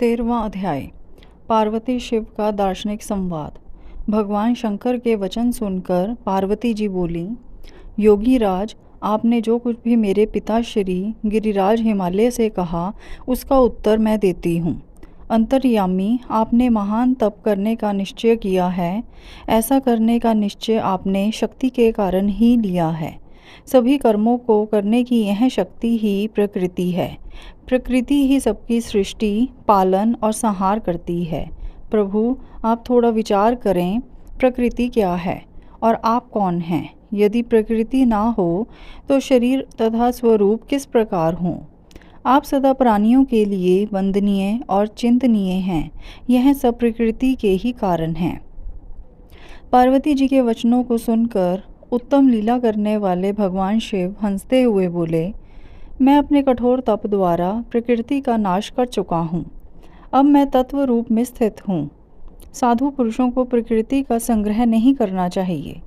13वां अध्याय। पार्वती शिव का दार्शनिक संवाद। भगवान शंकर के वचन सुनकर पार्वती जी बोली, योगी राज, आपने जो कुछ भी मेरे पिता श्री गिरिराज हिमालय से कहा उसका उत्तर मैं देती हूँ। अंतर्यामी, आपने महान तप करने का निश्चय किया है। ऐसा करने का निश्चय आपने शक्ति के कारण ही लिया है। सभी कर्मों को करने की यह शक्ति ही प्रकृति है। प्रकृति ही सबकी सृष्टि, पालन और संहार करती है। प्रभु, आप थोड़ा विचार करें, प्रकृति क्या है और आप कौन हैं? यदि प्रकृति ना हो तो शरीर तथा स्वरूप किस प्रकार हों? आप सदा प्राणियों के लिए वंदनीय और चिंतनीय हैं। यह सब प्रकृति के ही कारण हैं। पार्वती जी के वचनों को सुनकर उत्तम लीला करने वाले भगवान शिव हंसते हुए बोले, मैं अपने कठोर तप द्वारा प्रकृति का नाश कर चुका हूँ। अब मैं तत्व रूप में स्थित हूँ। साधु पुरुषों को प्रकृति का संग्रह नहीं करना चाहिए।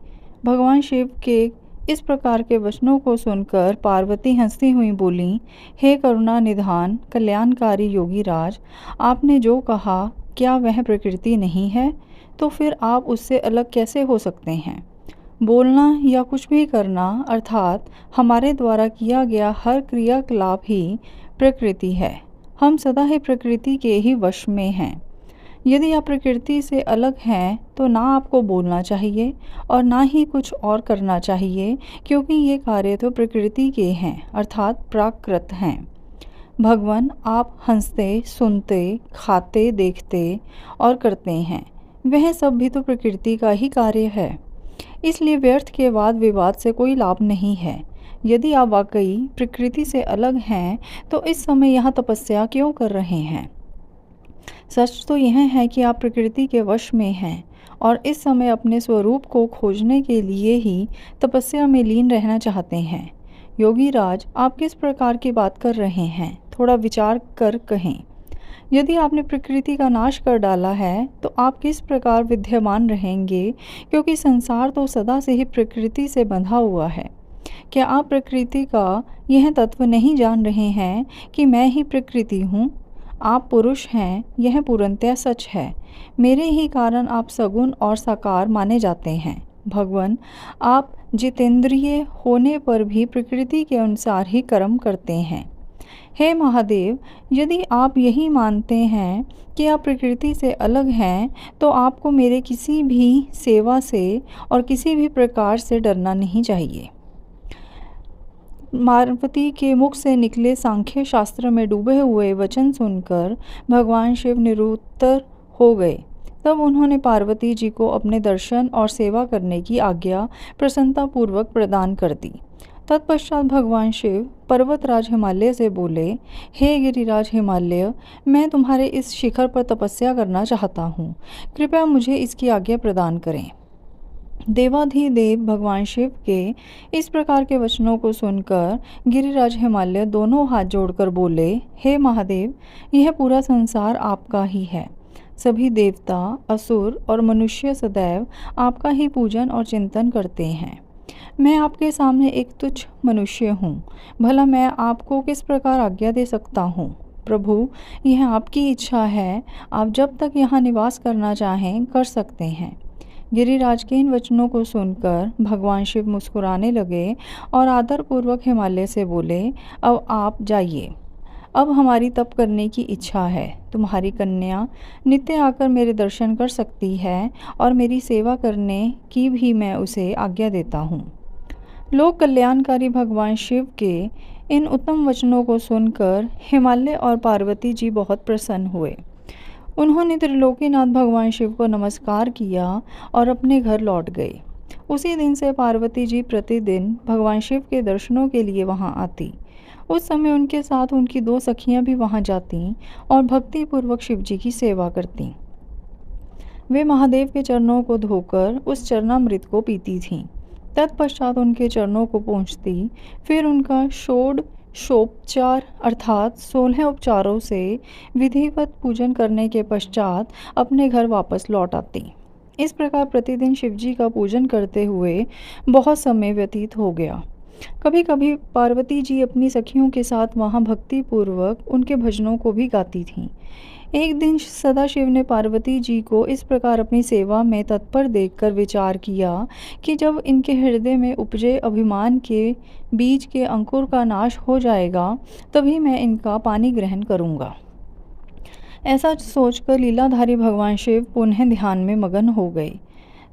भगवान शिव के इस प्रकार के वचनों को सुनकर पार्वती हंसती हुई बोली, हे करुणा निधान कल्याणकारी योगी राज, आपने जो कहा क्या वह प्रकृति नहीं है? तो फिर आप उससे अलग कैसे हो सकते हैं? बोलना या कुछ भी करना अर्थात हमारे द्वारा किया गया हर क्रियाकलाप ही प्रकृति है। हम सदा ही प्रकृति के ही वश में हैं। यदि आप प्रकृति से अलग हैं तो ना आपको बोलना चाहिए और ना ही कुछ और करना चाहिए, क्योंकि ये कार्य तो प्रकृति के हैं अर्थात प्राकृत हैं। भगवान, आप हंसते, सुनते, खाते, देखते और करते हैं, वह सब भी तो प्रकृति का ही कार्य है। इसलिए व्यर्थ के वाद विवाद से कोई लाभ नहीं है। यदि आप वाकई प्रकृति से अलग हैं तो इस समय यहाँ तपस्या क्यों कर रहे हैं? सच तो यह है कि आप प्रकृति के वश में हैं और इस समय अपने स्वरूप को खोजने के लिए ही तपस्या में लीन रहना चाहते हैं। योगी राज, आप किस प्रकार की बात कर रहे हैं? थोड़ा विचार कर कहें। यदि आपने प्रकृति का नाश कर डाला है तो आप किस प्रकार विद्यमान रहेंगे, क्योंकि संसार तो सदा से ही प्रकृति से बंधा हुआ है। क्या आप प्रकृति का यह तत्व नहीं जान रहे हैं कि मैं ही प्रकृति हूँ? आप पुरुष हैं, यह पूर्णतः सच है। मेरे ही कारण आप सगुण और साकार माने जाते हैं। भगवान, आप जितेंद्रिय होने पर भी प्रकृति के अनुसार ही कर्म करते हैं। हे महादेव, यदि आप यही मानते हैं कि आप प्रकृति से अलग हैं तो आपको मेरे किसी भी सेवा से और किसी भी प्रकार से डरना नहीं चाहिए। पार्वती के मुख से निकले सांख्य शास्त्र में डूबे हुए वचन सुनकर भगवान शिव निरुत्तर हो गए। तब उन्होंने पार्वती जी को अपने दर्शन और सेवा करने की आज्ञा प्रसन्नतापूर्वक प्रदान कर दी। तत्पश्चात भगवान शिव पर्वतराज हिमालय से बोले, हे गिरिराज हिमालय, मैं तुम्हारे इस शिखर पर तपस्या करना चाहता हूँ। कृपया मुझे इसकी आज्ञा प्रदान करें। देवाधिदेव भगवान शिव के इस प्रकार के वचनों को सुनकर गिरिराज हिमालय दोनों हाथ जोड़कर बोले, हे महादेव, यह पूरा संसार आपका ही है। सभी देवता, असुर और मनुष्य सदैव आपका ही पूजन और चिंतन करते हैं। मैं आपके सामने एक तुच्छ मनुष्य हूँ। भला मैं आपको किस प्रकार आज्ञा दे सकता हूँ? प्रभु, यह आपकी इच्छा है। आप जब तक यहाँ निवास करना चाहें कर सकते हैं। गिरिराज के इन वचनों को सुनकर भगवान शिव मुस्कुराने लगे और आदरपूर्वक हिमालय से बोले, अब आप जाइए। अब हमारी तप करने की इच्छा है। तुम्हारी कन्या नित्य आकर मेरे दर्शन कर सकती है और मेरी सेवा करने की भी मैं उसे आज्ञा देता हूँ। लोक कल्याणकारी भगवान शिव के इन उत्तम वचनों को सुनकर हिमालय और पार्वती जी बहुत प्रसन्न हुए। उन्होंने त्रिलोकीनाथ भगवान शिव को नमस्कार किया और अपने घर लौट गए। उसी दिन से पार्वती जी प्रतिदिन भगवान शिव के दर्शनों के लिए वहां आती। उस समय उनके साथ उनकी 2 सखियां भी वहां जातीं और भक्तिपूर्वक शिव जी की सेवा करतीं। वे महादेव के चरणों को धोकर उस चरणामृत को पीती थीं। तत्पश्चात उनके चरणों को पहुँचती, फिर उनका षोडशोपचार अर्थात 16 उपचारों से विधिवत पूजन करने के पश्चात अपने घर वापस लौट आती। इस प्रकार प्रतिदिन शिवजी का पूजन करते हुए बहुत समय व्यतीत हो गया। कभी कभी पार्वती जी अपनी सखियों के साथ वहाँ भक्तिपूर्वक उनके भजनों को भी गाती थीं। एक दिन सदाशिव ने पार्वती जी को इस प्रकार अपनी सेवा में तत्पर देखकर विचार किया कि जब इनके हृदय में उपजे अभिमान के बीज के अंकुर का नाश हो जाएगा, तभी मैं इनका पानी ग्रहण करूँगा। ऐसा सोचकर लीलाधारी भगवान शिव पुनः ध्यान में मगन हो गए।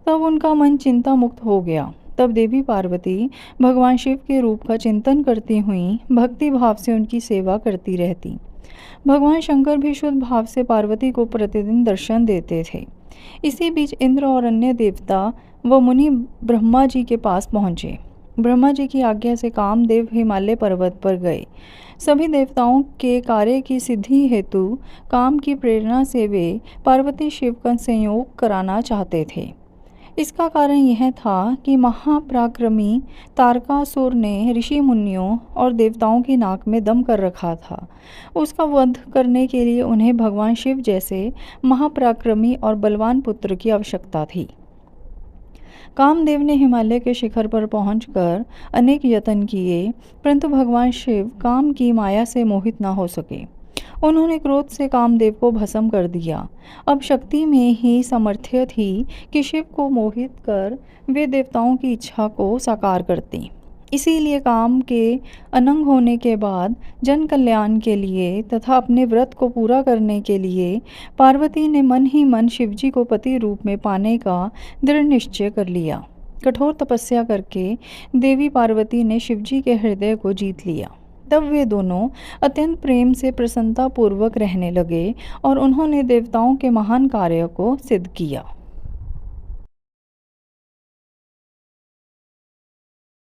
तब उनका मन चिंता मुक्त हो गया। तब देवी पार्वती भगवान शिव के रूप का चिंतन करती हुई भक्ति भाव से उनकी सेवा करती रहती। भगवान शंकर भी शुद्ध भाव से पार्वती को प्रतिदिन दर्शन देते थे। इसी बीच इंद्र और अन्य देवता व मुनि ब्रह्मा जी के पास पहुँचे। ब्रह्मा जी की आज्ञा से कामदेव हिमालय पर्वत पर गए। सभी देवताओं के कार्य की सिद्धि हेतु काम की प्रेरणा से वे पार्वती शिव का संयोग कराना चाहते थे। इसका कारण यह था कि महापराक्रमी तारकासुर ने ऋषि मुनियों और देवताओं की नाक में दम कर रखा था। उसका वध करने के लिए उन्हें भगवान शिव जैसे महापराक्रमी और बलवान पुत्र की आवश्यकता थी। कामदेव ने हिमालय के शिखर पर पहुंचकर अनेक यत्न किए, परंतु भगवान शिव काम की माया से मोहित न हो सके। उन्होंने क्रोध से कामदेव को भस्म कर दिया। अब शक्ति में ही सामर्थ्य थी कि शिव को मोहित कर वे देवताओं की इच्छा को साकार करती। इसीलिए काम के अनंग होने के बाद जन कल्याण के लिए तथा अपने व्रत को पूरा करने के लिए पार्वती ने मन ही मन शिवजी को पति रूप में पाने का दृढ़ निश्चय कर लिया। कठोर तपस्या करके देवी पार्वती ने शिवजी के हृदय को जीत लिया। तब वे दोनों अत्यंत प्रेम से प्रसन्नता पूर्वक रहने लगे और उन्होंने देवताओं के महान कार्य को सिद्ध किया।